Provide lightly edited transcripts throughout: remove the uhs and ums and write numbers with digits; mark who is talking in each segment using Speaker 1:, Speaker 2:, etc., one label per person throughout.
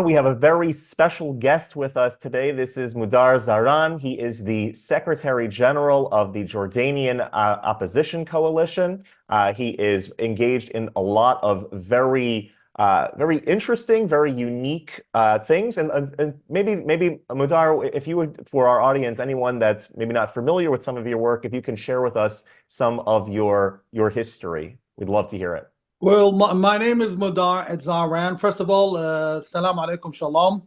Speaker 1: We have a very special guest with us today. This is Mudar Zahran. He is the Secretary General of the Jordanian Opposition Coalition. He is engaged in a lot of very interesting, very unique things. And maybe Mudar, if you would, for our audience, anyone that's maybe not familiar with some of your work, if you can share with us some of your history, we'd love to hear it.
Speaker 2: Well, my name is Mudar Zahran. First of all, salam alaikum, shalom.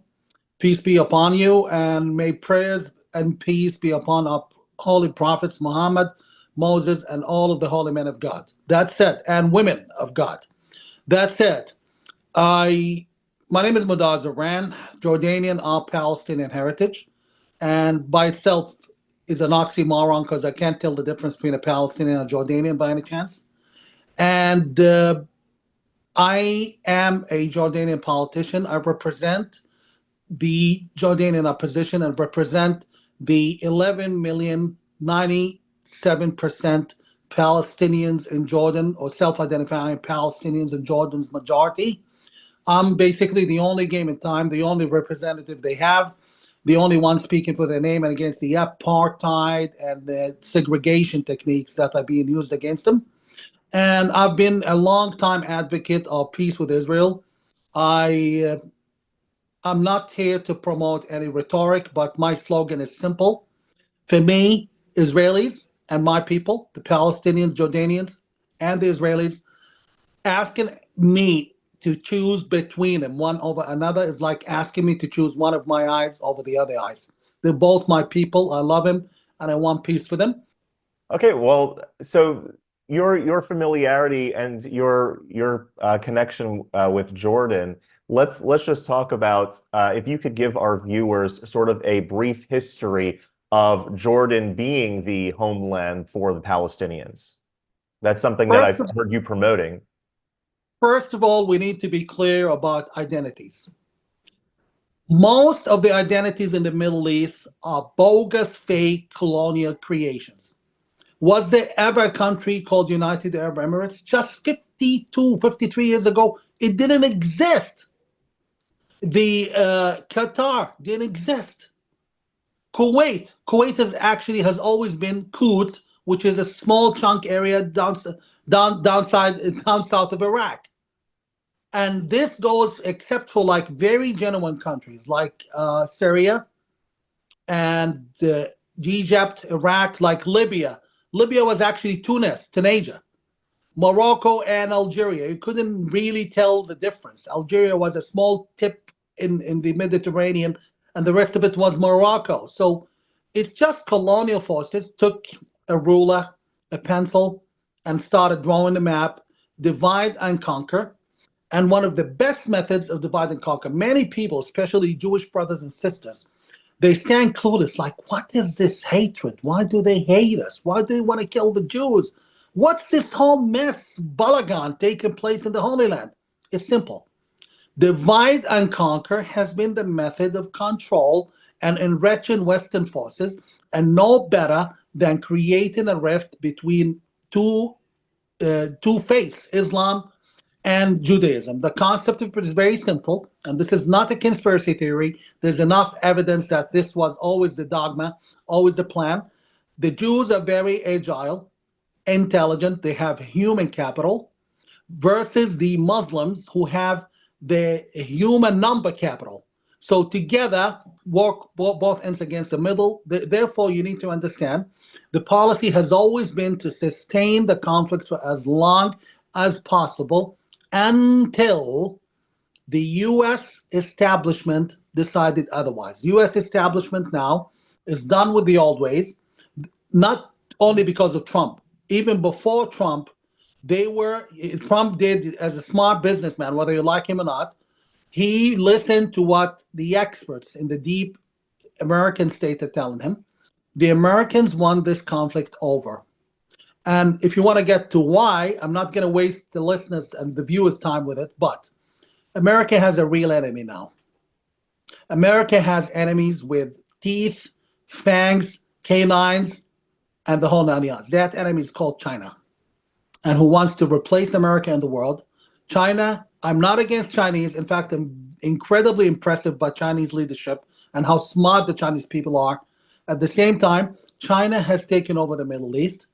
Speaker 2: Peace be upon you, and may prayers and peace be upon our holy prophets, Muhammad, Moses, and all of the holy men of God. That said, and women of God. That said, my name is Mudar Zahran, Jordanian of Palestinian heritage, and by itself is an oxymoron because I can't tell the difference between a Palestinian and a Jordanian by any chance. And I am a Jordanian politician. I represent the Jordanian opposition and represent the 11,097% Palestinians in Jordan, or self-identifying Palestinians in Jordan's majority. I'm basically the only game in time, the only representative they have, the only one speaking for their name and against the apartheid and the segregation techniques that are being used against them. And I've been a long-time advocate of peace with Israel. I'm not here to promote any rhetoric, but my slogan is simple. For me, Israelis and my people, the Palestinians, Jordanians, and the Israelis, asking me to choose between them, one over another, is like asking me to choose one of my eyes over the other eyes. They're both my people. I love them, and I want peace for them.
Speaker 1: Okay, well, so your familiarity and your connection with Jordan, let's just talk about if you could give our viewers sort of a brief history of Jordan being the homeland for the Palestinians. That's something that I've heard you promoting.
Speaker 2: First of all, we need to be clear about identities. Most of the identities in the Middle East are bogus, fake colonial creations. Was there ever a country called United Arab Emirates? Just 52, 53 years ago, it didn't exist. The Qatar didn't exist. Kuwait has always been Quds, which is a small chunk area down south of Iraq. And this goes except for like very genuine countries like Syria and Egypt, Iraq, like Libya. Libya was actually Tunisia, Morocco, and Algeria. You couldn't really tell the difference. Algeria was a small tip in the Mediterranean, and the rest of it was Morocco. So it's just colonial forces took a ruler, a pencil, and started drawing the map, divide and conquer. And one of the best methods of divide and conquer, many people, especially Jewish brothers and sisters, they stand clueless, like, what is this hatred? Why do they hate us? Why do they want to kill the Jews? What's this whole mess, balagan, taking place in the Holy Land? It's simple. Divide and conquer has been the method of control and enriching Western forces, and no better than creating a rift between two faiths, Islam and Judaism. The concept of it is very simple, and this is not a conspiracy theory. There's enough evidence that this was always the dogma, always the plan. The Jews are very agile, intelligent, they have human capital, versus the Muslims who have the human number capital. So together, work both ends against the middle. Therefore, you need to understand the policy has always been to sustain the conflict for as long as possible until the U.S. establishment decided otherwise. U.S. establishment now is done with the old ways, not only because of Trump. Even before Trump, Trump did, as a smart businessman, whether you like him or not, he listened to what the experts in the deep American state are telling him. The Americans won this conflict over. And if you want to get to why, I'm not going to waste the listeners and the viewers' time with it, but America has a real enemy now. America has enemies with teeth, fangs, canines, and the whole nine yards. That enemy is called China, and who wants to replace America in the world. China, I'm not against Chinese. In fact, I'm incredibly impressive by Chinese leadership and how smart the Chinese people are. At the same time, China has taken over the Middle East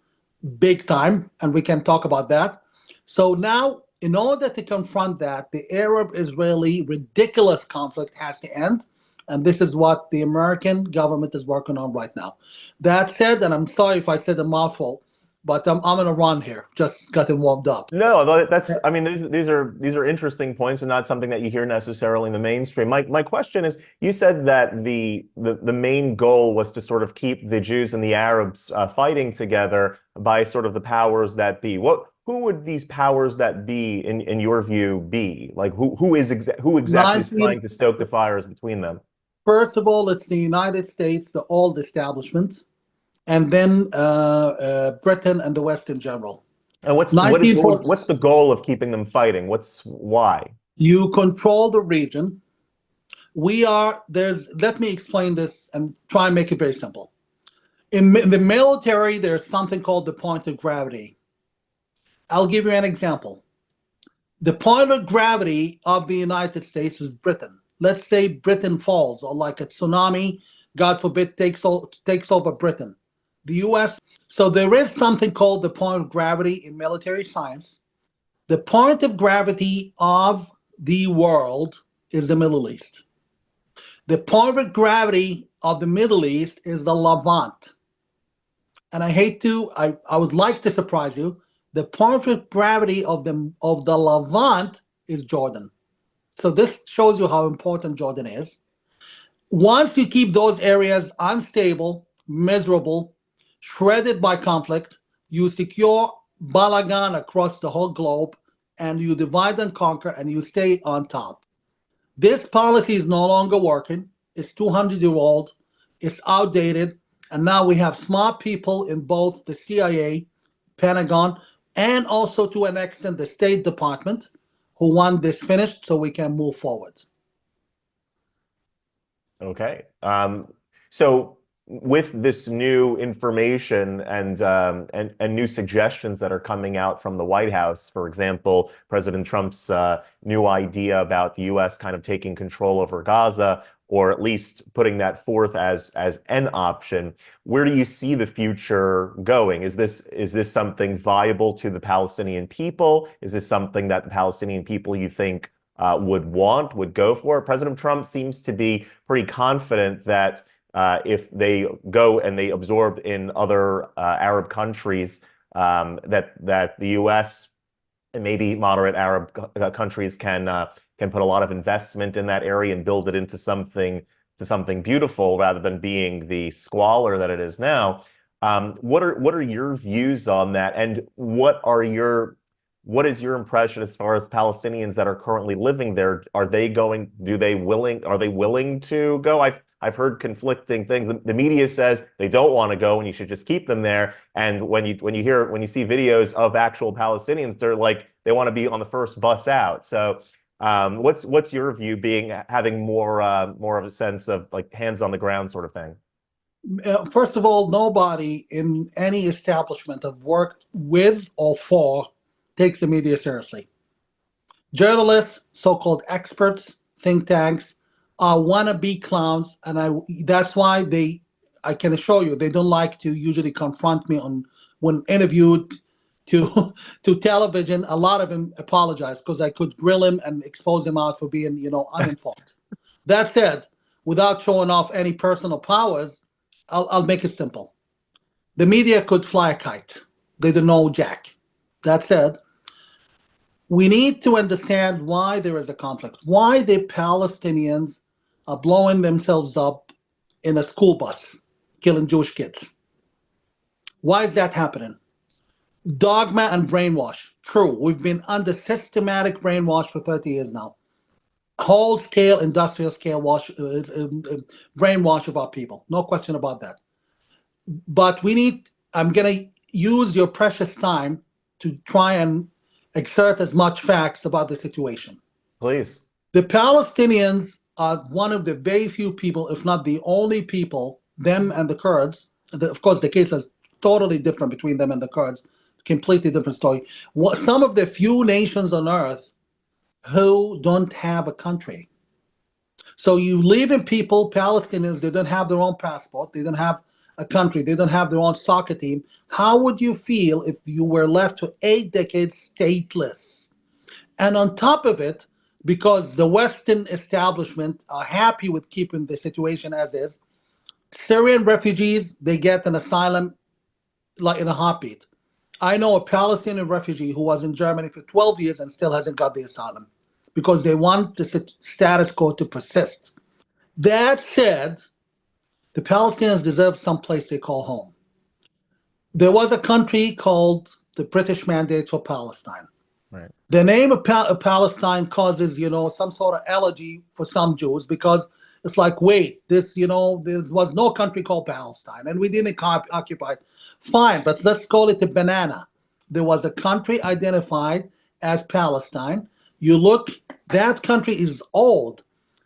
Speaker 2: big time, and we can talk about that. So now, in order to confront that, the Arab-Israeli ridiculous conflict has to end, and this is what the American government is working on right now. That said, and I'm sorry if I said a mouthful, but I'm going to run here. Just getting warmed up.
Speaker 1: No, that's, I mean, these are interesting points and not something that you hear necessarily in the mainstream. My question is, you said that the main goal was to sort of keep the Jews and the Arabs fighting together by sort of the powers that be. Who would these powers that be, in your view, be? Like who exactly is trying to stoke the fires between them?
Speaker 2: First of all, it's the United States, the old establishment, and then Britain and the West in general.
Speaker 1: And what's the goal of keeping them fighting? Why?
Speaker 2: You control the region. Let me explain this and try and make it very simple. In the military, there's something called the point of gravity. I'll give you an example. The point of gravity of the United States is Britain. Let's say Britain falls, or like a tsunami, God forbid, takes over Britain. The US, so there is something called the point of gravity in military science. The point of gravity of the world is the Middle East. The point of gravity of the Middle East is the Levant. And I would like to surprise you. The point of gravity of the Levant is Jordan. So this shows you how important Jordan is. Once you keep those areas unstable, miserable, shredded by conflict, you secure Balagan across the whole globe, and you divide and conquer, and you stay on top. This policy is no longer working. It's 200-year-old. It's outdated. And now we have smart people in both the CIA, Pentagon, and also to an extent the State Department who want this finished so we can move forward.
Speaker 1: Okay. So with this new information and new suggestions that are coming out from the White House, for example, President Trump's new idea about the U.S. kind of taking control over Gaza, or at least putting that forth as an option, where do you see the future going? Is this something viable to the Palestinian people? Is this something that the Palestinian people, you think, would go for? President Trump seems to be pretty confident that if they go and they absorb in other Arab countries, that the U.S. and maybe moderate Arab countries can put a lot of investment in that area and build it into something beautiful rather than being the squalor that it is now. What are your views on that, and what is your impression as far as Palestinians that are currently living there? Are they willing to go? I've heard conflicting things. The media says they don't want to go and you should just keep them there. And when you see videos of actual Palestinians, they're like they want to be on the first bus out. So what's your view, having more of a sense of like hands on the ground sort of thing?
Speaker 2: First of all, nobody in any establishment have worked with or for takes the media seriously. Journalists, so-called experts, think tanks, are wannabe clowns, and that's why I can assure you, they don't like to usually confront me when interviewed to television. A lot of them apologize because I could grill him and expose him out for being, uninformed. That said, without showing off any personal powers, I'll make it simple. The media could fly a kite. They don't know jack. That said, we need to understand why there is a conflict, why the Palestinians are blowing themselves up in a school bus, killing Jewish kids. Why is that happening? Dogma and brainwash. True, we've been under systematic brainwash for 30 years now. Whole scale, industrial scale brainwash of our people. No question about that. But I'm going to use your precious time to try and exert as much facts about the situation.
Speaker 1: Please.
Speaker 2: The Palestinians are one of the very few people, if not the only people, them and the Kurds. Of course, the case is totally different between them and the Kurds. Completely different story. Some of the few nations on earth who don't have a country. So you leaving people, Palestinians, they don't have their own passport, they don't have a country, they don't have their own soccer team. How would you feel if you were left to 8 decades stateless? And on top of it, because the Western establishment are happy with keeping the situation as is, Syrian refugees, they get an asylum like in a heartbeat. I know a Palestinian refugee who was in Germany for 12 years and still hasn't got the asylum because they want the status quo to persist. That said, the Palestinians deserve some place they call home. There was a country called the British Mandate for Palestine.
Speaker 1: Right.
Speaker 2: The name of Palestine causes, some sort of allergy for some Jews because it's like, wait, there was no country called Palestine and we didn't occupy it. Fine, but let's call it the banana. There was a country identified as Palestine. You look, that country is old.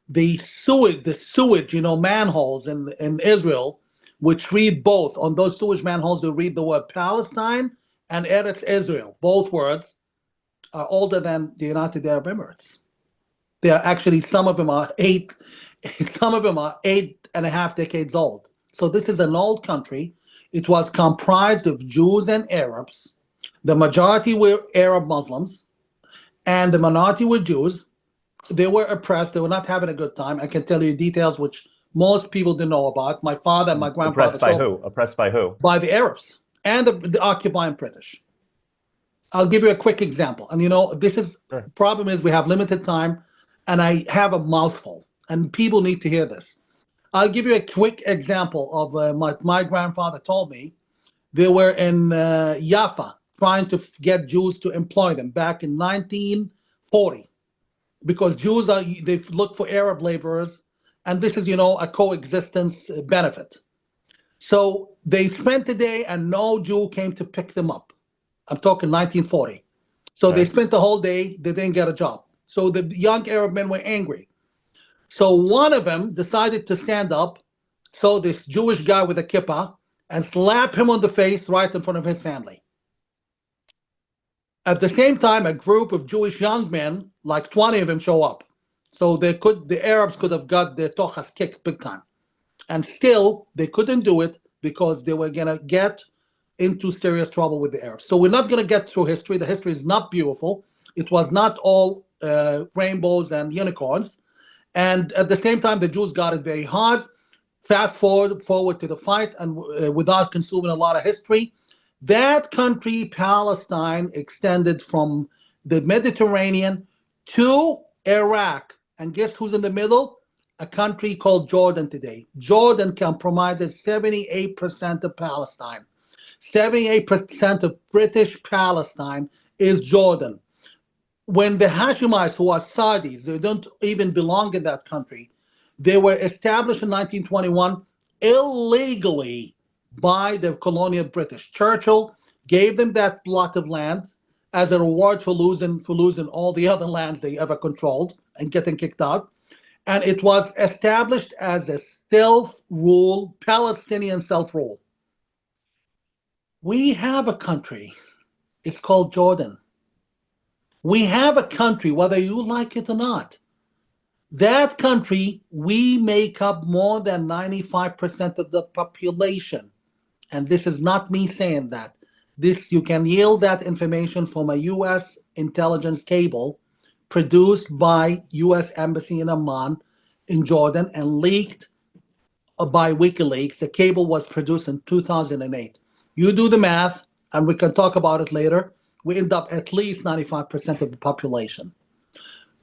Speaker 2: The sewage, manholes in Israel, which read both. On those sewage manholes, they read the word Palestine and Eretz Israel. Both words are older than the United Arab Emirates. They are actually, some of them are 8.5 decades old. So this is an old country. It was comprised of Jews and Arabs. The majority were Arab Muslims, and the minority were Jews. They were oppressed. They were not having a good time. I can tell you details which most people didn't know about. My father and my grandfather
Speaker 1: Oppressed by
Speaker 2: told
Speaker 1: who? Oppressed by who?
Speaker 2: by the Arabs and the occupying British. I'll give you a quick example. And this is
Speaker 1: Sure.
Speaker 2: problem is we have limited time and I have a mouthful and people need to hear this. I'll give you a quick example of my grandfather told me. They were in Jaffa trying to get Jews to employ them back in 1940 because Jews they look for Arab laborers and this is, a coexistence benefit. So they spent the day and no Jew came to pick them up. I'm talking 1940. So they
Speaker 1: Okay.
Speaker 2: spent the whole day, they didn't get a job. So the young Arab men were angry. So one of them decided to stand up, so this Jewish guy with a kippah, and slap him on the face right in front of his family. At the same time, a group of Jewish young men, like 20 of them, show up. So the Arabs could have got their tochas kicked big time. And still, they couldn't do it because they were going to get into serious trouble with the Arabs. So we're not going to get through history. The history is not beautiful. It was not all rainbows and unicorns. And at the same time, the Jews got it very hard. Fast forward to the fight, and without consuming a lot of history, that country, Palestine, extended from the Mediterranean to Iraq. And guess who's in the middle? A country called Jordan today. Jordan comprises 78% of Palestine. 78% of British Palestine is Jordan. When the Hashemites, who are Saudis, they don't even belong in that country, they were established in 1921 illegally by the colonial British. Churchill gave them that plot of land as a reward for losing all the other lands they ever controlled and getting kicked out. And it was established as a self-rule, Palestinian self-rule. We have a country. It's called Jordan. We have a country, whether you like it or not. That country, we make up more than 95% of the population. And this is not me saying that. You can yield that information from a U.S. intelligence cable produced by U.S. Embassy in Amman in Jordan and leaked by WikiLeaks. The cable was produced in 2008. You do the math, and we can talk about it later. We end up at least 95% of the population.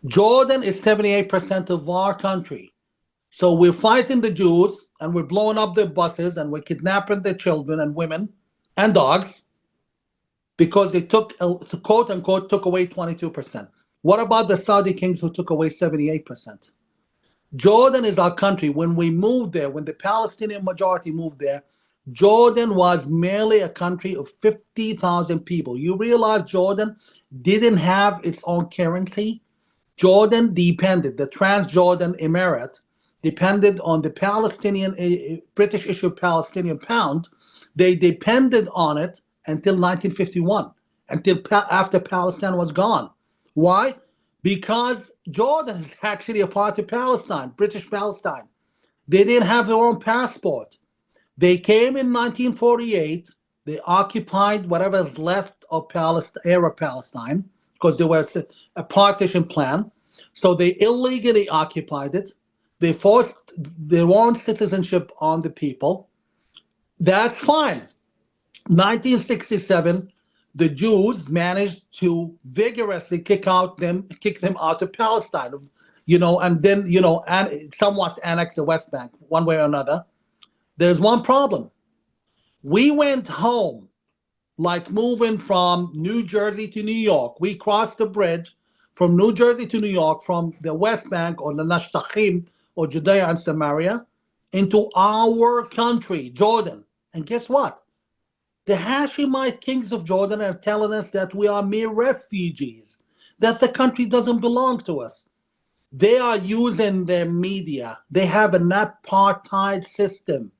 Speaker 2: Jordan is 78% of our country. So we're fighting the Jews, and we're blowing up their buses, and we're kidnapping their children and women and dogs because they took, quote unquote, took away 22%. What about the Saudi kings who took away 78%? Jordan is our country. When we moved there, when the Palestinian majority moved there, Jordan was merely a country of 50,000 people. You realize Jordan didn't have its own currency? Jordan depended, the Transjordan Emirate depended on the Palestinian, British issued Palestinian pound. They depended on it until 1951, until after Palestine was gone. Why? because Jordan is actually a part of Palestine, British Palestine. They didn't have their own passport. They came in 1948. They occupied whatever's left of Arab Palestine because there was a partition plan. So they illegally occupied it. They forced their own citizenship on the people. That's fine. 1967, the Jews managed to vigorously kick them out of Palestine, and then and somewhat annex the West Bank one way or another. There's one problem. We went home like moving from New Jersey to New York. We crossed the bridge from New Jersey to New York from the West Bank or the Nashtachim or Judea and Samaria into our country, Jordan. And guess what? The Hashemite kings of Jordan are telling us that we are mere refugees, that the country doesn't belong to us. They are using their media. They have an apartheid system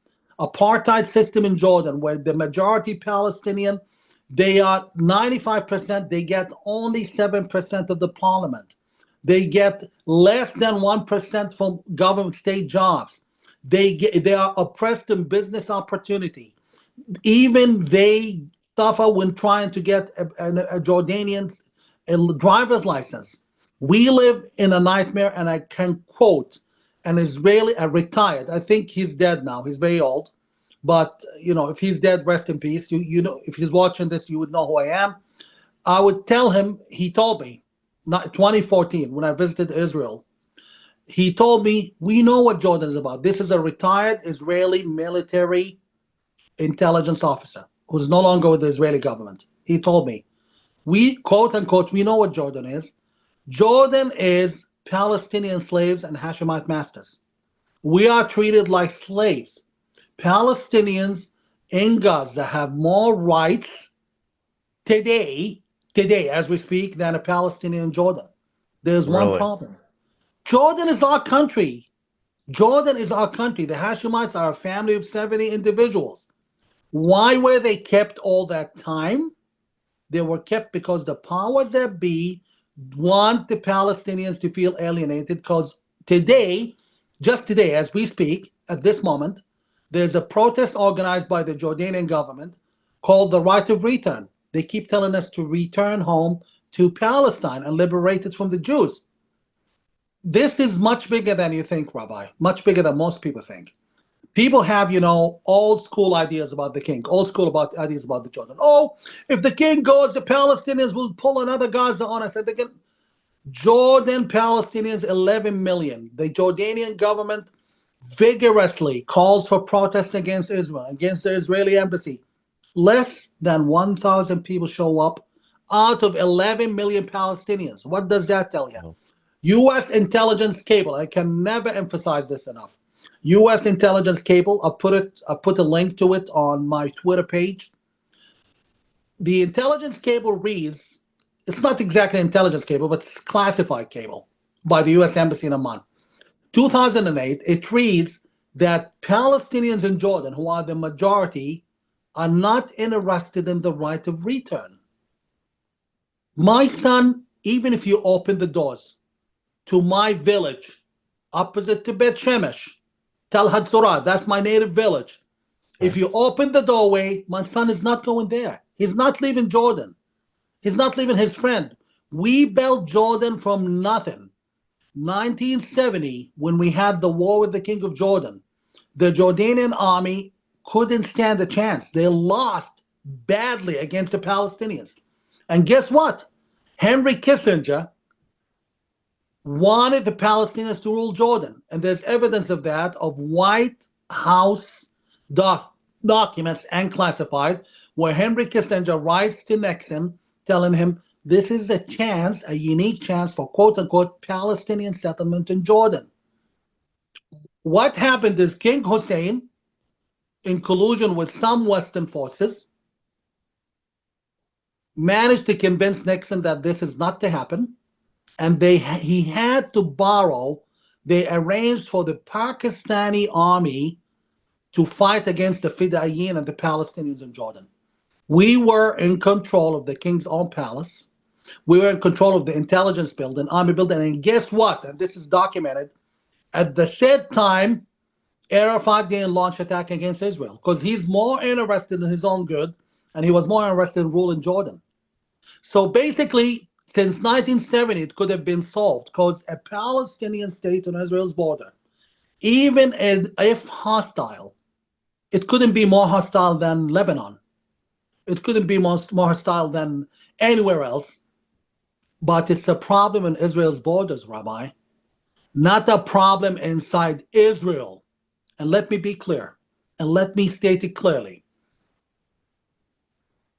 Speaker 2: in Jordan where the majority Palestinian, they are 95%, they get only 7% of the parliament. They get less than 1% from government state jobs. They are oppressed in business opportunity. Even they suffer when trying to get a Jordanian driver's license. We live in a nightmare, and I can quote an Israeli, a retired, I think he's dead now, he's very old, but if he's dead, rest in peace. If he's watching this, you would know who I am. I would tell him, he told me, 2014, when I visited Israel, he told me, we know what Jordan is about. This is a retired Israeli military intelligence officer who's no longer with the Israeli government. He told me, we, quote unquote, we know what Jordan is. Jordan is Palestinian slaves and Hashemite masters. We are treated like slaves. Palestinians in Gaza have more rights today as we speak, than a Palestinian in Jordan. There's one problem. Jordan is our country. Jordan is our country. The Hashemites are a family of 70 individuals. Why were they kept all that time? They were kept because the powers that be want the Palestinians to feel alienated, because today, just today, as we speak, at this moment, there's a protest organized by the Jordanian government called the right of return. They keep telling us to return home to Palestine and liberate it from the Jews. This is much bigger than you think, Rabbi, much bigger than most people think. People have, old school ideas about the king, old school ideas about the Jordan. Oh, if the king goes, the Palestinians will pull another Gaza on us. Jordan Palestinians, 11 million. The Jordanian government vigorously calls for protests against Israel, against the Israeli embassy. Less than 1,000 people show up out of 11 million Palestinians. What does that tell you? U.S. intelligence cable, I can never emphasize this enough. U.S. intelligence cable, I put a link to it on my Twitter page. The intelligence cable reads, it's not exactly intelligence cable, but it's classified cable by the U.S. Embassy in Amman. 2008, it reads that Palestinians in Jordan, who are the majority, are not interested in the right of return. My son, even if you open the doors to my village, opposite to Bet Shemesh, Tel Hatzorah, that's my native village. If you open the doorway, my son is not going there. He's not leaving Jordan. He's not leaving his friend. We built Jordan from nothing. 1970, when we had the war with the King of Jordan, the Jordanian army couldn't stand a chance. They lost badly against the Palestinians. And guess what? Henry Kissinger wanted the Palestinians to rule Jordan. And there's evidence of that, of White House documents and classified, where Henry Kissinger writes to Nixon telling him this is a chance, a unique chance for quote-unquote Palestinian settlement in Jordan. What happened is King Hussein, in collusion with some Western forces, managed to convince Nixon that this is not to happen. And he had to borrow, they arranged for the Pakistani army to fight against the Fidayeen and the Palestinians in Jordan. We were in control of the king's own palace. We were in control of the intelligence building, army building, and guess what? And this is documented. At the said time, Arafat didn't launch attack against Israel because he's more interested in his own good, and he was more interested in ruling Jordan. So basically, since 1970, it could have been solved because a Palestinian state on Israel's border, even if hostile, it couldn't be more hostile than Lebanon. It couldn't be more hostile than anywhere else. But it's a problem in Israel's borders, Rabbi, not a problem inside Israel. And let me be clear, and let me state it clearly.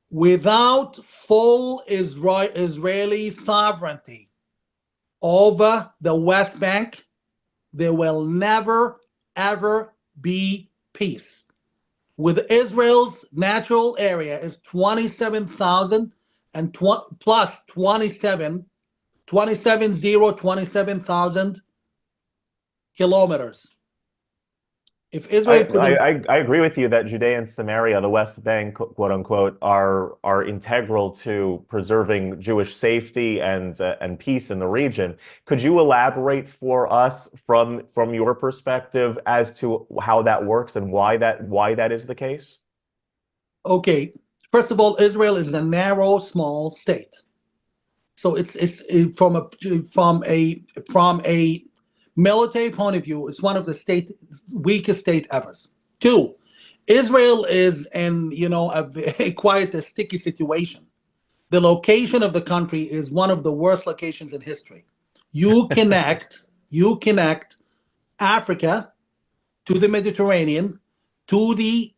Speaker 2: Without full Israeli sovereignty over the West Bank, there will never, ever be peace. With Israel's natural area is 27,000 and plus 27,000 kilometers. If Israel
Speaker 1: I agree with you that Judea and Samaria, the West Bank, quote unquote, are integral to preserving Jewish safety and peace in the region. Could you elaborate for us from your perspective as to how that works and why that is the case?
Speaker 2: Okay, first of all, Israel is a narrow, small state. So it's from a military point of view, it's one of the weakest state ever. Two, Israel is in quite a sticky situation. The location of the country is one of the worst locations in history. You connect Africa to the Mediterranean, to the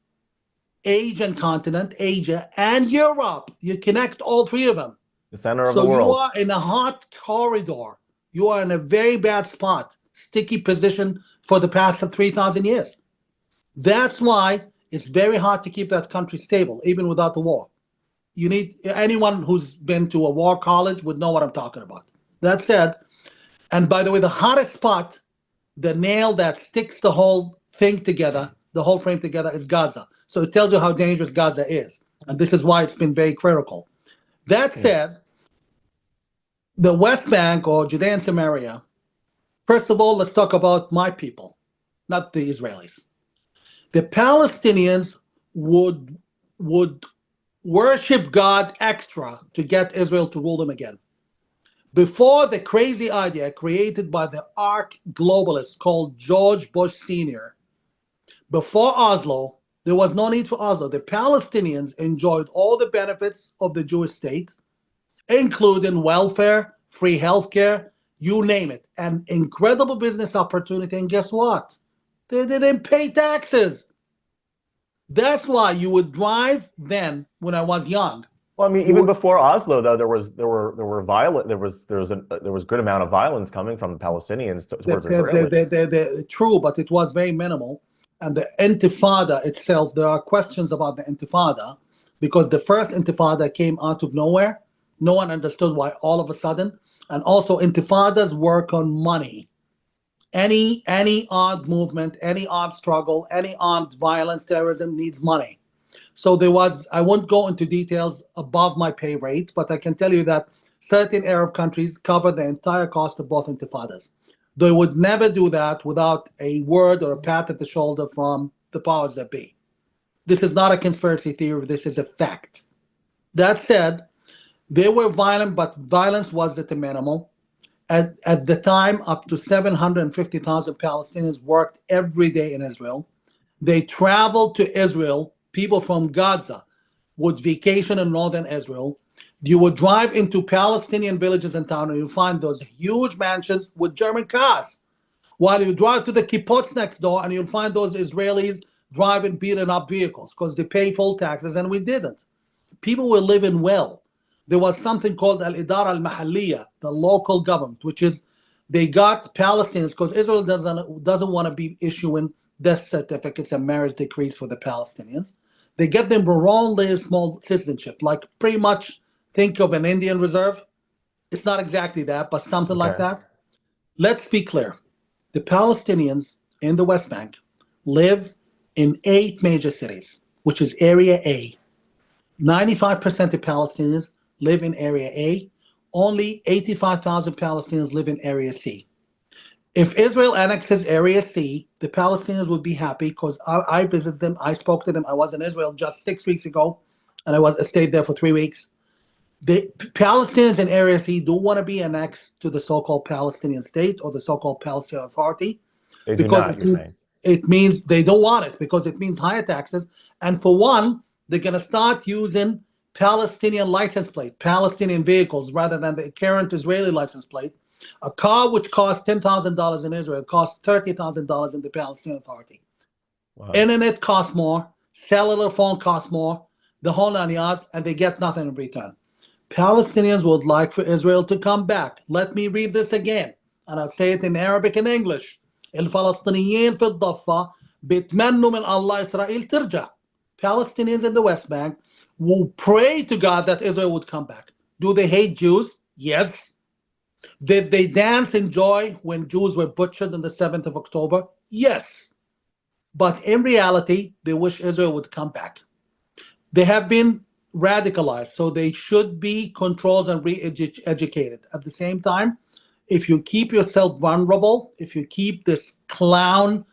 Speaker 2: Asian continent, Asia, and Europe. You connect all three of them.
Speaker 1: The center of
Speaker 2: the world. So you
Speaker 1: are
Speaker 2: in a hot corridor. You are in a very bad spot, sticky position for the past 3,000 years. That's why it's very hard to keep that country stable, even without the war. You need anyone who's been to a war college would know what I'm talking about. That said, and by the way, the hottest spot, the nail that sticks the whole thing together, the whole frame together, is Gaza. So it tells you how dangerous Gaza is. And this is why it's been very critical. That said, the West Bank or Judea and Samaria, first of all, let's talk about my people, not the Israelis. The Palestinians would worship God extra to get Israel to rule them again. Before the crazy idea created by the arch globalist called George Bush Sr., before Oslo, there was no need for Oslo. The Palestinians enjoyed all the benefits of the Jewish state, including welfare, free healthcare, you name it, an incredible business opportunity. And guess what? They didn't pay taxes. That's why you would drive then when I was young.
Speaker 1: Well, I mean, even before Oslo, though, there was good amount of violence coming from the Palestinians towards Israelis.
Speaker 2: True, but it was very minimal. And the Intifada itself, there are questions about the Intifada, because the first Intifada came out of nowhere. No one understood why all of a sudden. And also, Intifadas work on money. Any armed movement, any armed struggle, any armed violence, terrorism needs money. So there was, I won't go into details above my pay rate, but I can tell you that certain Arab countries cover the entire cost of both Intifadas. They would never do that without a word or a pat at the shoulder from the powers that be. This is not a conspiracy theory. This is a fact. That said, they were violent, but violence was at the minimal. At the time, up to 750,000 Palestinians worked every day in Israel. They traveled to Israel. People from Gaza would vacation in northern Israel. You would drive into Palestinian villages and towns, and you find those huge mansions with German cars. While you drive to the kibbutz next door, and you'll find those Israelis driving beaten up vehicles because they pay full taxes, and we didn't. People were living well. There was something called Al-Idara Al-Mahaliyya, the local government, which is they got Palestinians, because Israel doesn't want to be issuing death certificates and marriage decrees for the Palestinians. They get them wrongly small citizenship, like pretty much think of an Indian reserve. It's not exactly that, but something like that. Let's be clear. The Palestinians in the West Bank live in 8 major cities, which is Area A. 95% of Palestinians live in Area A, only 85,000 Palestinians live in Area C. If Israel annexes Area C, the Palestinians would be happy because I visited them. I spoke to them. I was in Israel just 6 weeks ago, and I stayed there for 3 weeks. The Palestinians in Area C do want to be annexed to the so-called Palestinian state or the so-called Palestinian Authority
Speaker 1: They do
Speaker 2: because
Speaker 1: not, you're saying.
Speaker 2: it means they don't want it because it means higher taxes. And for one, they're going to start using Palestinian license plate, Palestinian vehicles rather than the current Israeli license plate. A car which costs $10,000 in Israel costs $30,000 in the Palestinian Authority.
Speaker 1: Wow.
Speaker 2: Internet costs more, cellular phone costs more, the whole nine yards, and they get nothing in return. Palestinians would like for Israel to come back. Let me read this again, and I'll say it in Arabic and English. الفلسطينيين في الضفة بيتمنوا من الله إسرائيل ترجع. Palestinians in the West Bank will pray to God that Israel would come back. Do they hate Jews? Yes. Did they dance in joy when Jews were butchered on the 7th of October? Yes. But in reality, they wish Israel would come back. They have been radicalized, so they should be controlled and re-educated. At the same time, if you keep yourself vulnerable, if you keep this clown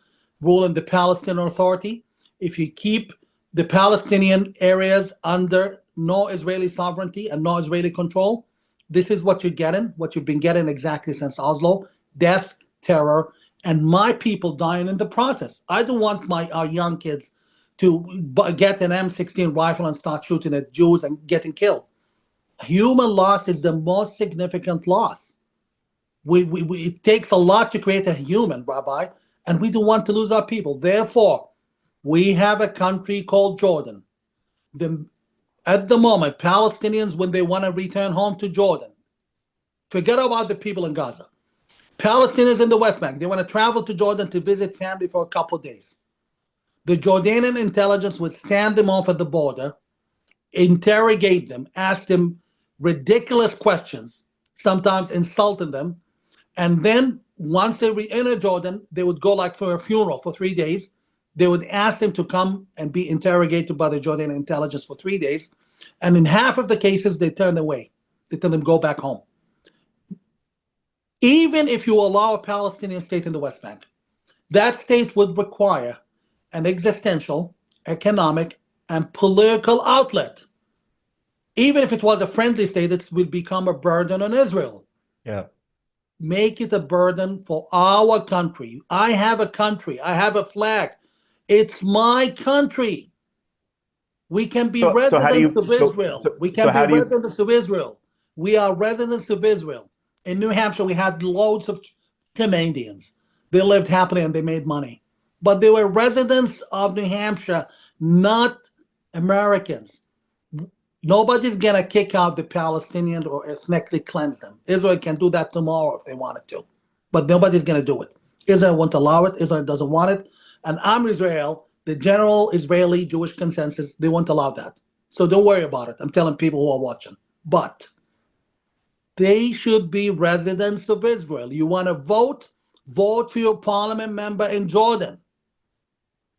Speaker 2: ruling the Palestinian Authority, if you keep the Palestinian areas under no Israeli sovereignty and no Israeli control, this is what you're getting, what you've been getting exactly since Oslo: death, terror, and my people dying in the process. I don't want our young kids to get an M16 rifle and start shooting at Jews and getting killed. Human loss is the most significant loss. It takes a lot to create a human, Rabbi, and we don't want to lose our people. Therefore, we have a country called Jordan. At the moment, Palestinians, when they want to return home to Jordan, forget about the people in Gaza. Palestinians in the West Bank, they want to travel to Jordan to visit family for a couple of days. The Jordanian intelligence would stand them off at the border, interrogate them, ask them ridiculous questions, sometimes insulting them, and then once they re-enter Jordan, they would go like for a funeral for 3 days. They would ask them to come and be interrogated by the Jordanian intelligence for 3 days. And in half of the cases, they turn away. They tell them, go back home. Even if you allow a Palestinian state in the West Bank, that state would require an existential, economic, and political outlet. Even if it was a friendly state, it would become a burden on Israel.
Speaker 1: Yeah.
Speaker 2: Make it a burden for our country. I have a country. I have a flag. It's my country. We can be residents of Israel. We can be residents of Israel. We are residents of Israel. In New Hampshire, we had loads of Canadians. They lived happily and they made money. But they were residents of New Hampshire, not Americans. Nobody's going to kick out the Palestinians or ethnically cleanse them. Israel can do that tomorrow if they wanted to. But nobody's going to do it. Israel won't allow it. Israel doesn't want it. And I'm Israel, the general Israeli Jewish consensus, they won't allow that. So don't worry about it. I'm telling people who are watching. But they should be residents of Israel. You want to vote? Vote for your parliament member in Jordan.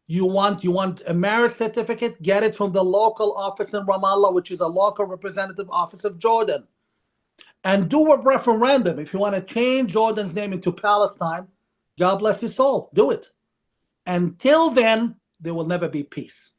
Speaker 2: You want a marriage certificate? Get it from the local office in Ramallah, which is a local representative office of Jordan. And do a referendum. If you want to change Jordan's name into Palestine, God bless your soul. Do it. Until then, there will never be peace.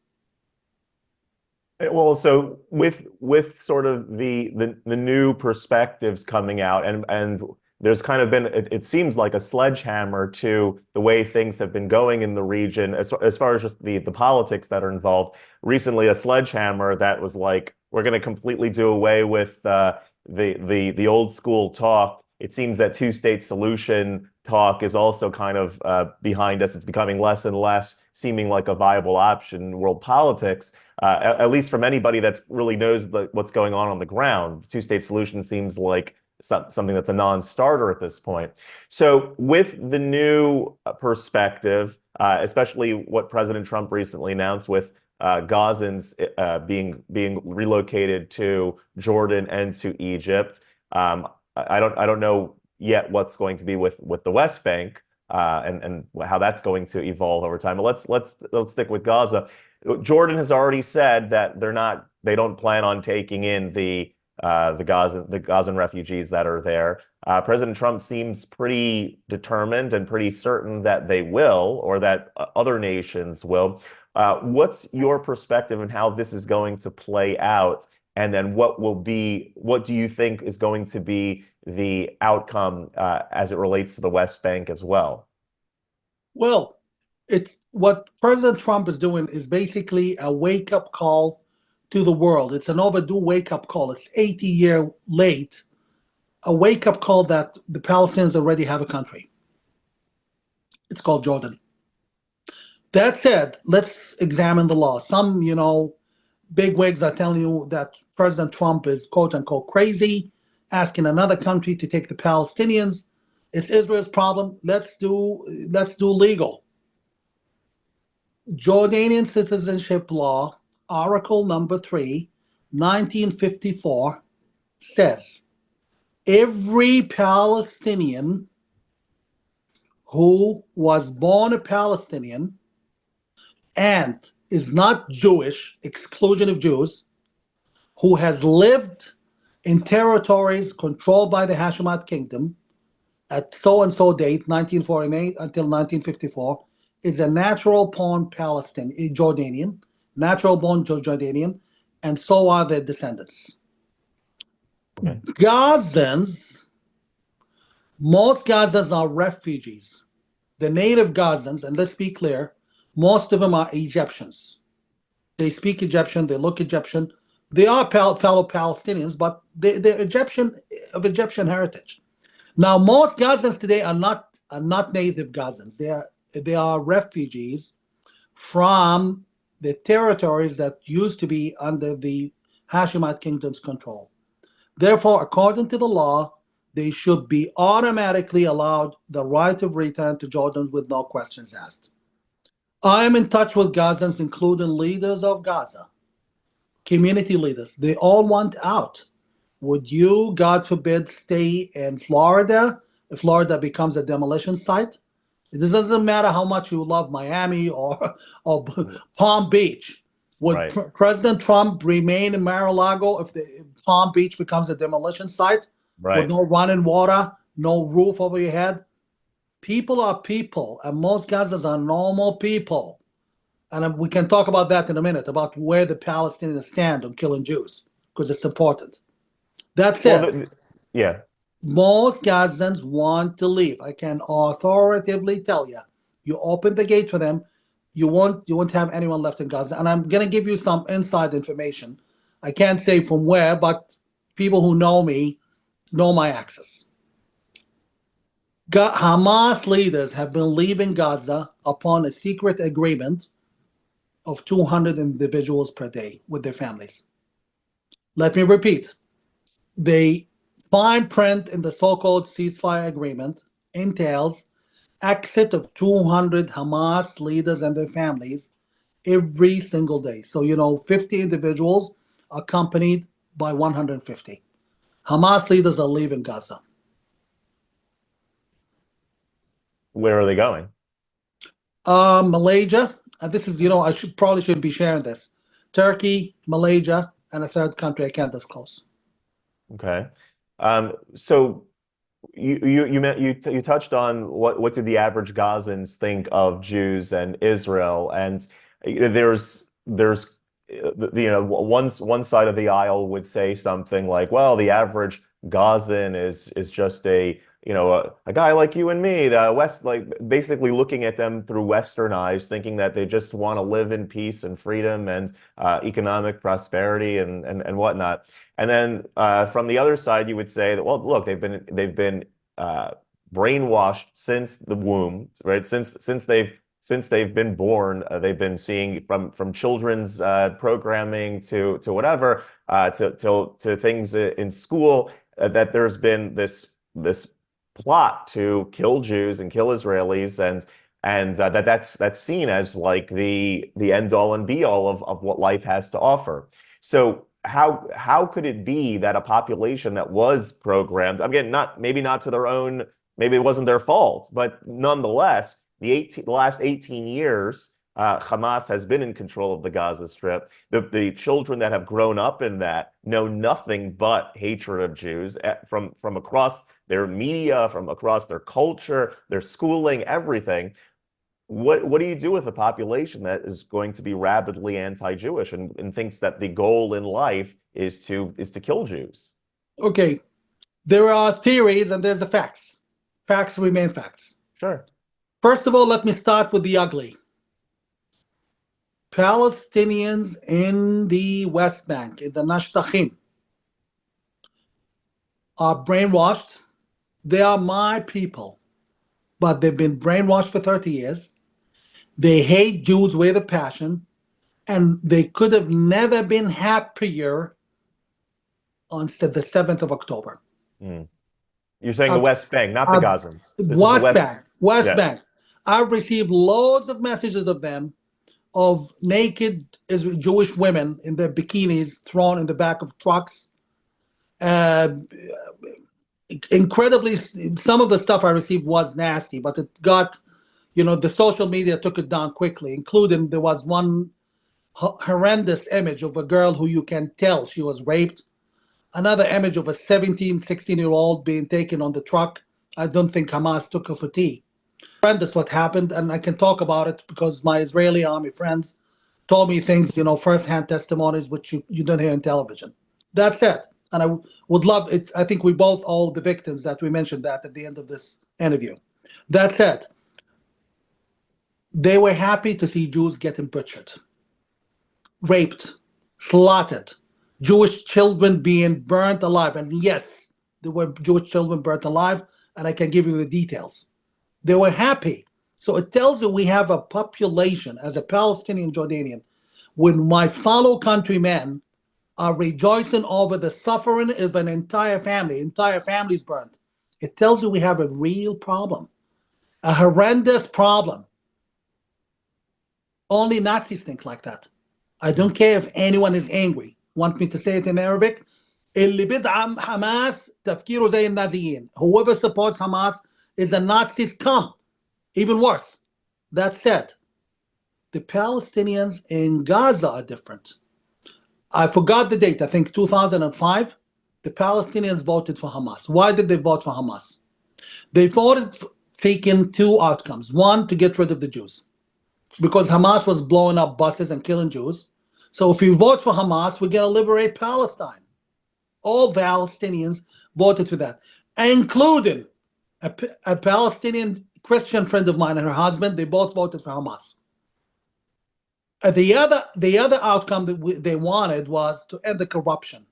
Speaker 1: Well, so with sort of the new perspectives coming out, and there's kind of been, it seems like a sledgehammer to the way things have been going in the region as far as just the politics that are involved. Recently, a sledgehammer that was like, we're going to completely do away with the old school talk. It seems that two-state solution talk is also kind of behind us. It's becoming less and less seeming like a viable option in world politics, at least from anybody that really knows what's going on the ground. The two-state solution seems like something that's a non-starter at this point. So with the new perspective, especially what President Trump recently announced with Gazans being relocated to Jordan and to Egypt, I don't know yet what's going to be with the West Bank and how that's going to evolve over time. But let's stick with Gaza. Jordan has already said that they don't plan on taking in the the Gazan refugees that are there. President Trump seems pretty determined and pretty certain that they will, or that other nations will. What's your perspective on how this is going to play out? And then what do you think is going to be the outcome as it relates to the West Bank as well?
Speaker 2: Well, it's what President Trump is doing is basically a wake-up call to the world. It's an overdue wake-up call. It's 80 years late. A wake-up call that the Palestinians already have a country. It's called Jordan. That said, let's examine the law. Some, big wigs are telling you that President Trump is quote unquote crazy, asking another country to take the Palestinians. It's Israel's problem. Let's do legal. Jordanian citizenship law, Article number 3, 1954, says every Palestinian who was born a Palestinian and is not Jewish, exclusion of Jews, who has lived in territories controlled by the Hashemite Kingdom at so-and-so date, 1948 until 1954, is a natural-born Jordanian, natural-born Jordanian, and so are their descendants.
Speaker 1: Okay.
Speaker 2: Gazans, most Gazans are refugees. The native Gazans, and let's be clear, most of them are Egyptians. They speak Egyptian, they look Egyptian. They are fellow Palestinians, but they're Egyptian, of Egyptian heritage. Now, most Gazans today are not native Gazans. They are refugees from the territories that used to be under the Hashemite Kingdom's control. Therefore, according to the law, they should be automatically allowed the right of return to Jordan with no questions asked. I am in touch with Gazans, including leaders of Gaza, community leaders. They all want out. Would you, God forbid, stay in Florida if Florida becomes a demolition site? It doesn't matter how much you love Miami or Palm Beach. Would
Speaker 1: Right.
Speaker 2: President Trump remain in Mar-a-Lago if the Palm Beach becomes a demolition site with
Speaker 1: Right.
Speaker 2: no running water, no roof over your head? People are people, and most Gazans are normal people. And we can talk about that in a minute, about where the Palestinians stand on killing Jews, because it's important. That
Speaker 1: Well,
Speaker 2: said,
Speaker 1: yeah.
Speaker 2: most Gazans want to leave. I can authoritatively tell you, you open the gate for them, you won't have anyone left in Gaza. And I'm going to give you some inside information. I can't say from where, but people who know me know my access. Hamas leaders have been leaving Gaza upon a secret agreement of 200 individuals per day with their families. Let me repeat. The fine print in the so-called ceasefire agreement entails exit of 200 Hamas leaders and their families every single day. So, 50 individuals accompanied by 150. Hamas leaders are leaving Gaza.
Speaker 1: Where are they going?
Speaker 2: Malaysia, and this is, I probably shouldn't be sharing this. Turkey, Malaysia, and a third country I can't disclose.
Speaker 1: Okay. So you touched on what do the average Gazans think of Jews and Israel, and there's one side of the aisle would say something like, well, the average Gazan is just a guy like you and me, the West, like basically looking at them through Western eyes, thinking that they just want to live in peace and freedom and economic prosperity and whatnot. And then from the other side, you would say that, well, look, they've been brainwashed since the womb, right? Since they've been born, they've been seeing from children's programming to whatever to things in school that there's been this plot to kill Jews and kill Israelis, and that's seen as like the end all and be all of what life has to offer. So how could it be that a population that was programmed, again, maybe not to their own, maybe it wasn't their fault, but nonetheless, the last 18 years, Hamas has been in control of the Gaza Strip. The children that have grown up in that know nothing but hatred of Jews from across their media, from across their culture, their schooling, everything. What do you do with a population that is going to be rabidly anti-Jewish and thinks that the goal in life is to kill Jews?
Speaker 2: Okay, there are theories and there's the facts. Facts remain facts.
Speaker 1: Sure.
Speaker 2: First of all, let me start with the ugly. Palestinians in the West Bank, in the Nashtachim, are brainwashed. They are my people, but they've been brainwashed for 30 years. They hate Jews with a passion, and they could have never been happier on the 7th of October.
Speaker 1: Mm. You're saying the West Bank, not the Gazans.
Speaker 2: West Bank. I've received loads of messages of them, of naked Jewish women in their bikinis thrown in the back of trucks. Incredibly, some of the stuff I received was nasty, but it got, the social media took it down quickly, including there was one horrendous image of a girl who you can tell she was raped. Another image of a 17, 16-year-old being taken on the truck. I don't think Hamas took her for tea. Horrendous what happened, and I can talk about it because my Israeli army friends told me things, first-hand testimonies which you don't hear on television. That's it. And I would love it. I think we both owe the victims that we mentioned that at the end of this interview. That said, they were happy to see Jews getting butchered, raped, slaughtered, Jewish children being burnt alive. And yes, there were Jewish children burnt alive, and I can give you the details. They were happy. So it tells you we have a population, as a Palestinian Jordanian, when my fellow countrymen are rejoicing over the suffering of an entire families burned. It tells you we have a real problem, a horrendous problem. Only Nazis think like that. I don't care if anyone is angry. Want me to say it in Arabic? اللي بيدعم حماس تفكيره زي النازيين. Whoever supports Hamas is a Nazi scum. Even worse. That said, the Palestinians in Gaza are different. I forgot the date. I think 2005. The Palestinians voted for Hamas. Why did they vote for Hamas? They voted seeking two outcomes. One, to get rid of the Jews, because Hamas was blowing up buses and killing Jews. So if you vote for Hamas, we're going to liberate Palestine. All Palestinians voted for that, including a Palestinian Christian friend of mine and her husband. They both voted for Hamas. The other outcome that they wanted was to end the corruption,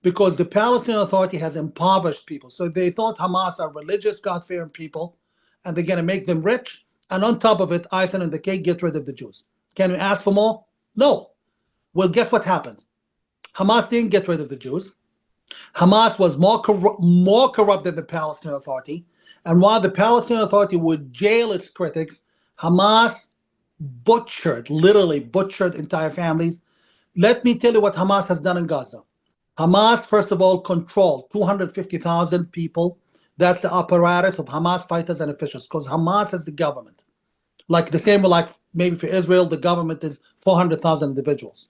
Speaker 2: because the Palestinian Authority has impoverished people. So they thought Hamas are religious, God-fearing people, and they're going to make them rich. And on top of it, icing on the cake, get rid of the Jews. Can we ask for more? No. Well, guess what happened? Hamas didn't get rid of the Jews. Hamas was more corrupt than the Palestinian Authority. And while the Palestinian Authority would jail its critics, Hamas literally butchered entire families. Let me tell you what Hamas has done in Gaza. Hamas, first of all, controlled 250,000 people. That's the apparatus of Hamas fighters and officials, because Hamas is the government. Like the same, like maybe for Israel, the government is 400,000 individuals.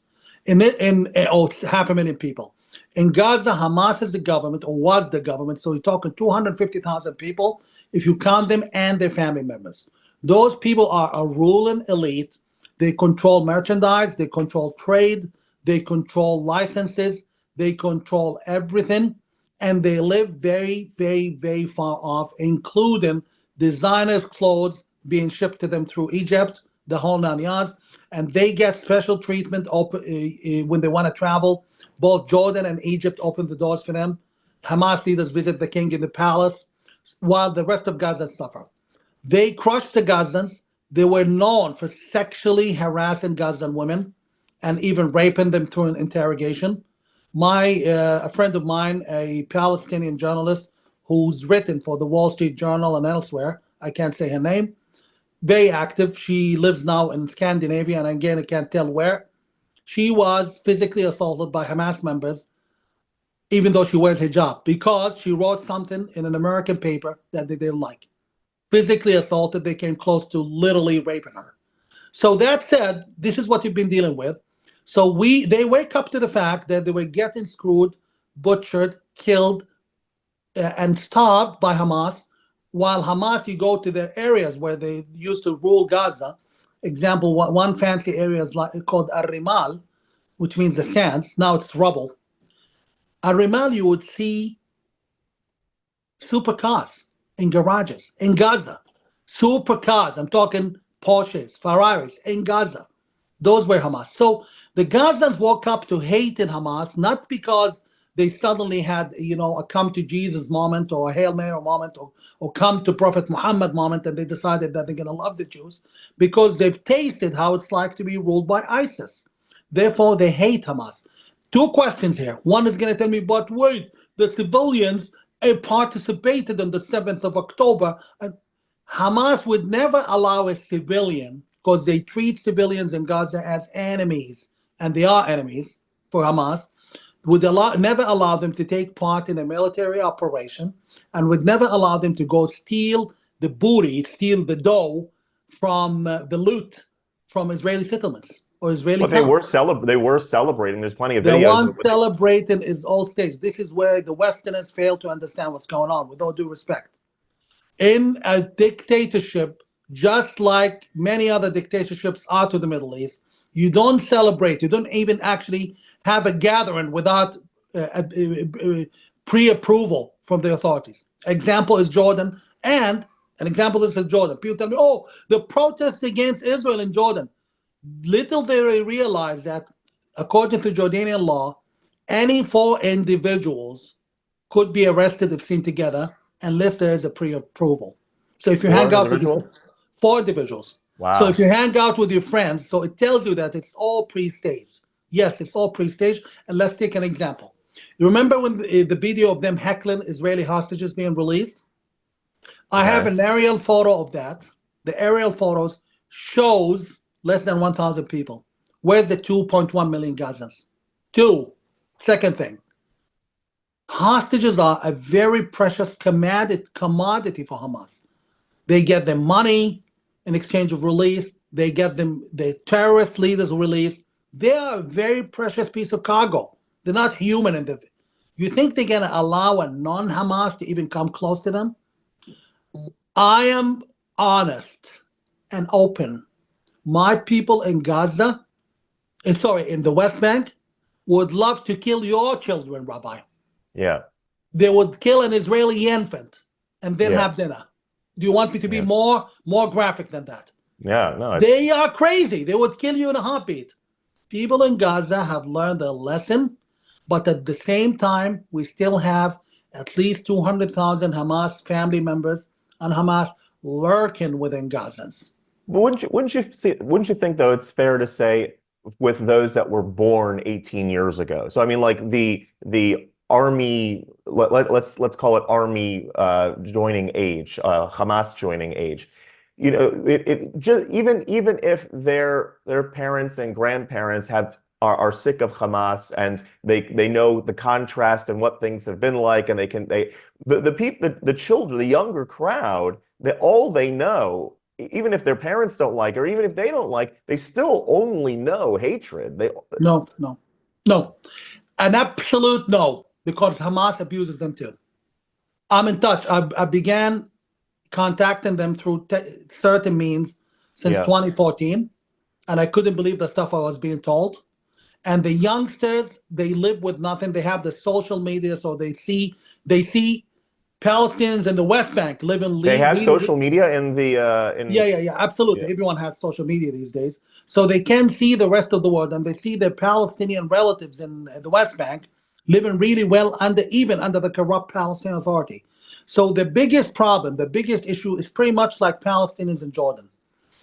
Speaker 2: Or 500,000 people. In Gaza, Hamas is the government, or was the government, so you're talking 250,000 people, if you count them and their family members. Those people are a ruling elite. They control merchandise, they control trade, they control licenses, they control everything, and they live very, very, very far off, including designers' clothes being shipped to them through Egypt, the whole 9 yards, and they get special treatment when they want to travel. Both Jordan and Egypt open the doors for them. Hamas leaders visit the king in the palace, while the rest of Gaza suffer. They crushed the Gazans. They were known for sexually harassing Gazan women and even raping them through an interrogation. A friend of mine, a Palestinian journalist who's written for the Wall Street Journal and elsewhere, I can't say her name, very active. She lives now in Scandinavia, and again, I can't tell where. She was physically assaulted by Hamas members, even though she wears hijab, because she wrote something in an American paper that they didn't like. Physically assaulted, they came close to literally raping her. So that said, this is what you've been dealing with. So they wake up to the fact that they were getting screwed, butchered, killed, and starved by Hamas. While Hamas, you go to the areas where they used to rule Gaza. Example, one fancy area is called Ar-Rimal, which means the sands. Now it's rubble. Ar-Rimal, you would see supercars in garages in Gaza. Supercars. I'm talking Porsches, Ferraris in Gaza. Those were Hamas. So the Gazans woke up to hate in Hamas, not because they suddenly had, a come to Jesus moment or a Hail Mary moment or come to Prophet Muhammad moment and they decided that they're going to love the Jews because they've tasted how it's like to be ruled by ISIS. Therefore, they hate Hamas. Two questions here. One is going to tell me, but wait, the civilians participated on the 7th of October. And Hamas would never allow a civilian, because they treat civilians in Gaza as enemies, and they are enemies for Hamas, would never allow them to take part in a military operation, and would never allow them to go steal the booty, steal the dough from the loot from Israeli settlements or Israeli
Speaker 1: But
Speaker 2: towns.
Speaker 1: they were celebrating. There's plenty of
Speaker 2: The
Speaker 1: videos.
Speaker 2: one celebrating is all staged. This is where the Westerners fail to understand what's going on, with all due respect. In a dictatorship, just like many other dictatorships are to the Middle East, you don't celebrate. You don't even actually have a gathering without pre-approval from the authorities. Example is Jordan, and an example is Jordan. People tell me, oh, the protest against Israel in Jordan. Little they realize that, according to Jordanian law, any four individuals could be arrested if seen together unless there is a pre-approval. So if you hang out with four individuals.
Speaker 1: Wow.
Speaker 2: So if you hang out with your friends, so it tells you that it's all pre-staged. Yes, it's all pre-staged. And let's take an example. You remember when the video of them heckling Israeli hostages being released? I have an aerial photo of that. The aerial photos shows less than 1,000 people. Where's the 2.1 million Gazans? Second thing, hostages are a very precious commodity for Hamas. They get their money in exchange of release. They get them the terrorist leaders released. They are a very precious piece of cargo. They're not human. You think they're going to allow a non-Hamas to even come close to them? I am honest and open. My people in Gaza, in the West Bank, would love to kill your children, Rabbi.
Speaker 1: Yeah.
Speaker 2: They would kill an Israeli infant and then have dinner. Do you want me to be more graphic than that?
Speaker 1: Yeah, no.
Speaker 2: They are crazy. They would kill you in a heartbeat. People in Gaza have learned their lesson, but at the same time, we still have at least 200,000 Hamas family members and Hamas lurking within Gazans.
Speaker 1: Wouldn't you think, though, it's fair to say with those that were born 18 years ago? So I mean, like the army, let's call it army joining age, Hamas joining age. It just even if their parents and grandparents are sick of Hamas and they know the contrast and what things have been like, and the children, the younger crowd, that all they know, even if their parents don't like, or even if they don't like, they still only know hatred.
Speaker 2: No. An absolute no, because Hamas abuses them too. I'm in touch. I began contacting them through certain means since 2014, and I couldn't believe the stuff I was being told. And the youngsters, they live with nothing. They have the social media, so they see Palestinians in the West Bank living.
Speaker 1: They have social media in the
Speaker 2: yeah, absolutely. Yeah. Everyone has social media these days, so they can see the rest of the world, and they see their Palestinian relatives in the West Bank living really well even under the corrupt Palestinian Authority. So the biggest problem, the biggest issue is pretty much like Palestinians in Jordan.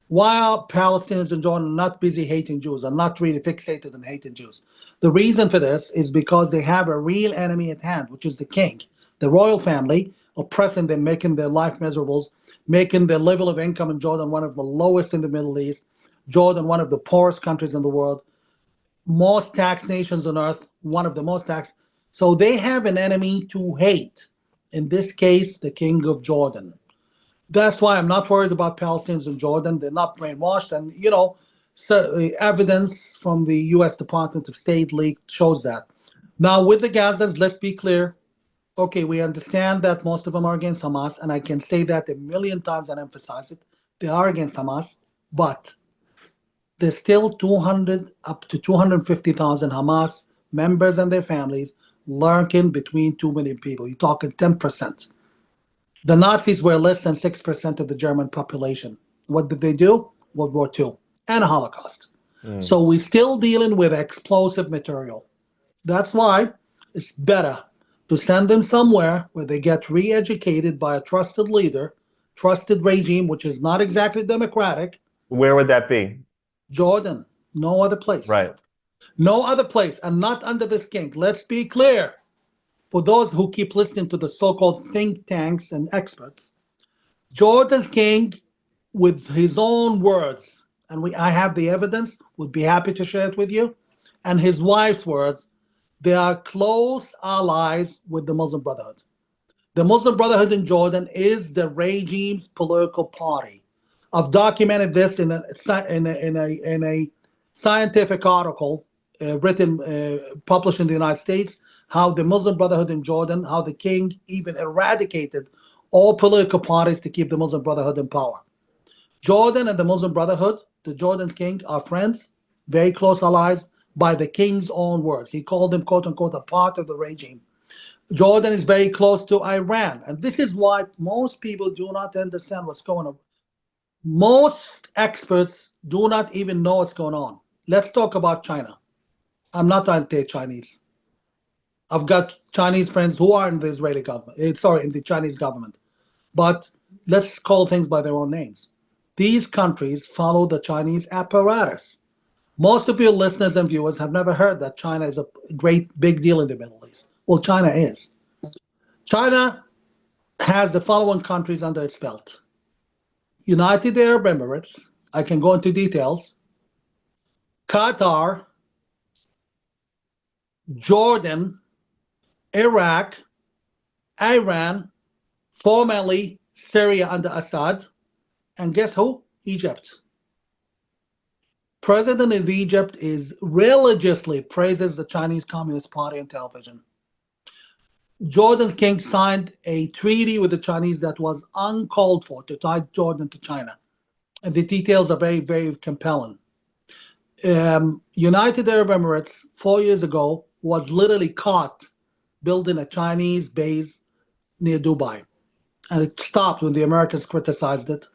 Speaker 2: While Palestinians in Jordan are not busy hating Jews, are not really fixated on hating Jews. The reason for this is because they have a real enemy at hand, which is the king, the royal family, oppressing them, making their life miserable, making their level of income in Jordan one of the lowest in the Middle East, Jordan one of the poorest countries in the world, most taxed nations on earth, one of the most taxed. So they have an enemy to hate. In this case, the king of Jordan. That's why I'm not worried about Palestinians in Jordan. They're not brainwashed. And, so evidence from the U.S. Department of State leaked shows that. Now, with the Gazans, let's be clear. Okay, we understand that most of them are against Hamas, and I can say that a million times and emphasize it. They are against Hamas, but there's still 200 up to 250,000 Hamas members and their families lurking between 2 million people. You're talking 10%. The Nazis were less than 6% of the German population. What did they do? World War II and Holocaust. So we're still dealing with explosive material. That's why it's better to send them somewhere where they get re-educated by a trusted leader, trusted regime, which is not exactly democratic.
Speaker 1: Where would that be?
Speaker 2: Jordan, no other place.
Speaker 1: Right.
Speaker 2: No other place, and not under this king. Let's be clear. For those who keep listening to the so-called think tanks and experts, Jordan's king, with his own words, and I have the evidence, would be happy to share it with you, and his wife's words, they are close allies with the Muslim Brotherhood. The Muslim Brotherhood in Jordan is the regime's political party. I've documented this in a scientific article published in the United States, how the Muslim Brotherhood in Jordan, how the king even eradicated all political parties to keep the Muslim Brotherhood in power. Jordan and the Muslim Brotherhood, the Jordan's king, are friends, very close allies, by the king's own words. He called them, quote unquote, a part of the regime. Jordan is very close to Iran. And this is why most people do not understand what's going on. Most experts do not even know what's going on. Let's talk about China. I'm not anti-Chinese. I've got Chinese friends who are in the Israeli government, in the Chinese government. But let's call things by their own names. These countries follow the Chinese apparatus. Most of your listeners and viewers have never heard that China is a great big deal in the Middle East. Well, China is. China has the following countries under its belt. United Arab Emirates, I can go into details. Qatar, Jordan, Iraq, Iran, formerly Syria under Assad, and guess who? Egypt. President of Egypt is religiously praises the Chinese Communist Party on television. Jordan's king signed a treaty with the Chinese that was uncalled for to tie Jordan to China. And the details are very, very compelling. United Arab Emirates 4 years ago was literally caught building a Chinese base near Dubai. And it stopped when the Americans criticized it.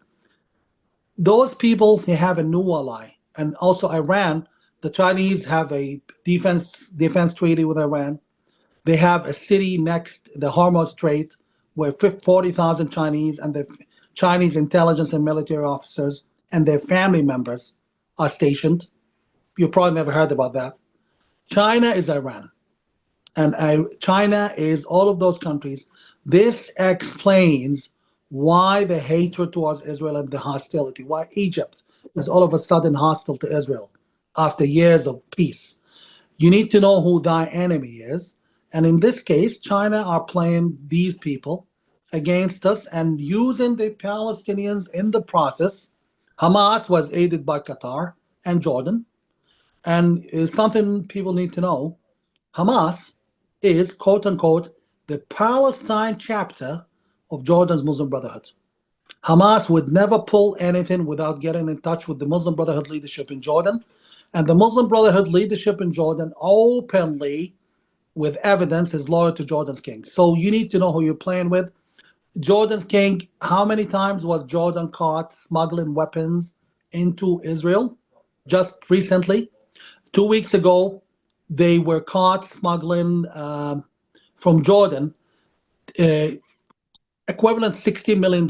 Speaker 2: Those people, they have a new ally. And also Iran, the Chinese have a defense treaty with Iran. They have a city next the Hormuz Strait where 40,000 Chinese and the Chinese intelligence and military officers and their family members are stationed. You probably never heard about that. China is Iran. And China is all of those countries. This explains why the hatred towards Israel and the hostility, why Egypt is all of a sudden hostile to Israel after years of peace. You need to know who thy enemy is. And in this case, China are playing these people against us and using the Palestinians in the process. Hamas was aided by Qatar and Jordan. And something people need to know, Hamas is, quote unquote, the Palestine chapter of Jordan's Muslim Brotherhood. Hamas would never pull anything without getting in touch with the Muslim Brotherhood leadership in Jordan. And the Muslim Brotherhood leadership in Jordan openly, with evidence, is loyal to Jordan's king. So you need to know who you're playing with. Jordan's king, how many times was Jordan caught smuggling weapons into Israel? Just recently. 2 weeks ago, they were caught smuggling from Jordan equivalent $60 million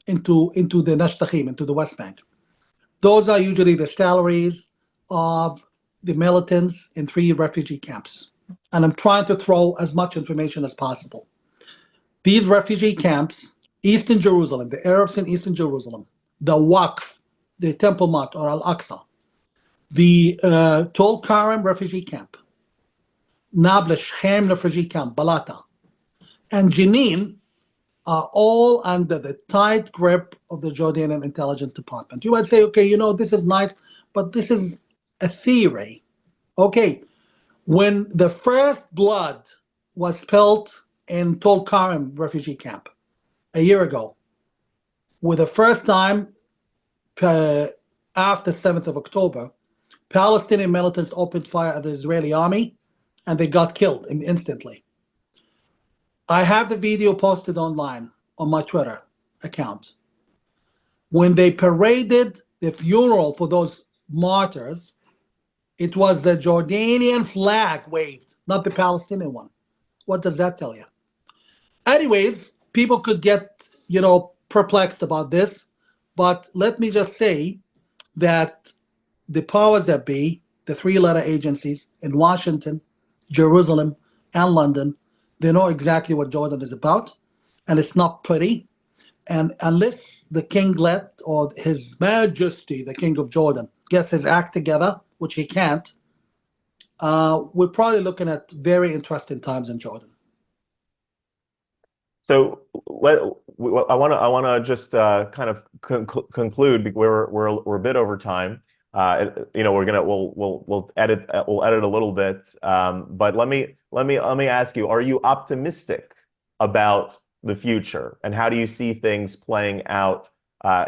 Speaker 2: into the Nashtachim, into the West Bank. Those are usually the salaries of the militants in 3 refugee camps. And I'm trying to throw as much information as possible. These refugee camps, Eastern Jerusalem, the Arabs in Eastern Jerusalem, the Waqf, the Temple Mount or Al-Aqsa, the Tol Karim refugee camp, Nablus Shem refugee camp, Balata, and Jenin are all under the tight grip of the Jordanian intelligence department. You might say, okay, this is nice, but this is a theory. Okay, when the first blood was spilled in Tulkarm refugee camp a year ago, with the first time after 7th of October, Palestinian militants opened fire at the Israeli army, and they got killed instantly. I have the video posted online on my Twitter account. When they paraded the funeral for those martyrs, it was the Jordanian flag waved, not the Palestinian one. What does that tell you? Anyways, people could get, perplexed about this, but let me just say that the powers that be, the three-letter agencies in Washington, Jerusalem, and London, they know exactly what Jordan is about, and it's not pretty. And unless the king or His Majesty, the King of Jordan, gets his act together, which he can't, we're probably looking at very interesting times in Jordan.
Speaker 1: So I want to just kind of conclude. We're a bit over time. We'll edit a little bit. But let me ask you: are you optimistic about the future, and how do you see things playing out?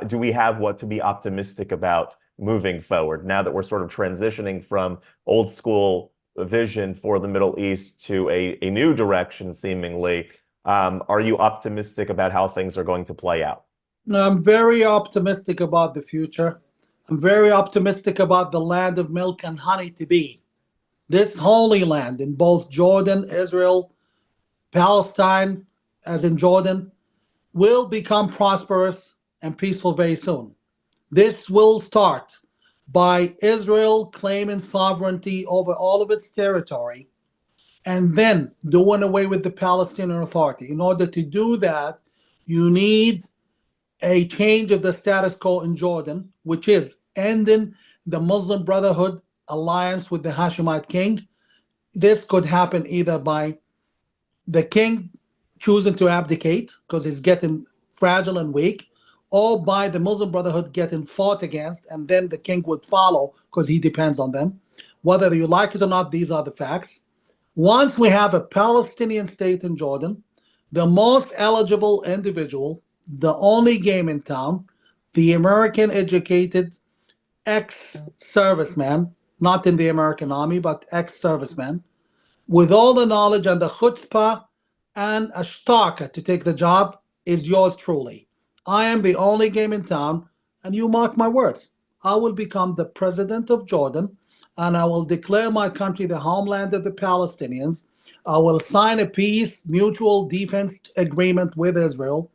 Speaker 1: Do we have what to be optimistic about moving forward now that we're sort of transitioning from old school vision for the Middle East to a new direction, seemingly? Are you optimistic about how things are going to play out?
Speaker 2: I'm very optimistic about the future. I'm very optimistic about the land of milk and honey to be. This holy land in both Jordan, Israel, Palestine, as in Jordan, will become prosperous and peaceful very soon. This will start by Israel claiming sovereignty over all of its territory and then doing away with the Palestinian Authority. In order to do that, you need a change of the status quo in Jordan, which is ending the Muslim Brotherhood alliance with the Hashemite king. This could happen either by the king choosing to abdicate because he's getting fragile and weak, or by the Muslim Brotherhood getting fought against, and then the king would follow because he depends on them. Whether you like it or not, these are the facts. Once we have a Palestinian state in Jordan, the most eligible individual, the only game in town, the American educated ex-serviceman, not in the American army, but ex-serviceman, with all the knowledge and the chutzpah and a shtaka to take the job, is yours truly. I am the only game in town, and you mark my words. I will become the president of Jordan, and I will declare my country the homeland of the Palestinians. I will sign a peace mutual defense agreement with Israel.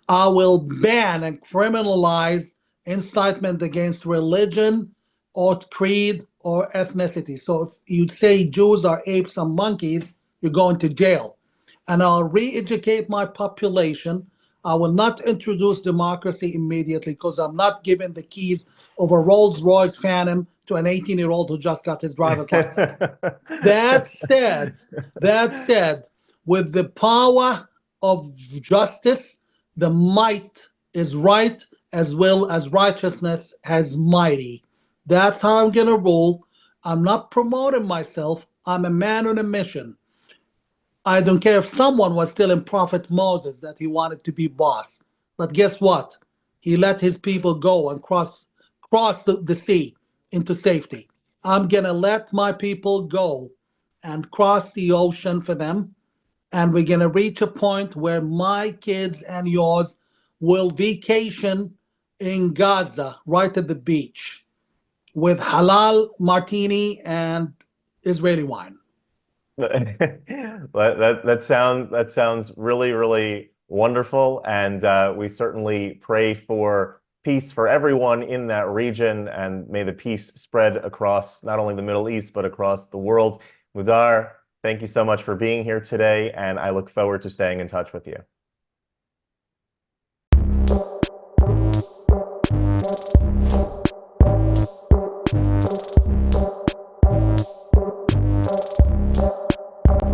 Speaker 2: I will ban and criminalize incitement against religion or creed or ethnicity. So if you say Jews are apes and monkeys, you're going to jail. And I'll re-educate my population. I will not introduce democracy immediately because I'm not giving the keys of a Rolls-Royce Phantom to an 18-year-old who just got his driver's license. That said, with the power of justice, the might is right as well as righteousness as mighty. That's how I'm going to rule. I'm not promoting myself. I'm a man on a mission. I don't care if someone was telling Prophet Moses that he wanted to be boss. But guess what? He let his people go and cross the sea into safety. I'm going to let my people go and cross the ocean for them. And we're going to reach a point where my kids and yours will vacation in Gaza, right at the beach, with halal martini and Israeli wine.
Speaker 1: That sounds really, really wonderful, and we certainly pray for peace for everyone in that region, and may the peace spread across not only the Middle East but across the world. Mudar, thank you so much for being here today, and I look forward to staying in touch with you.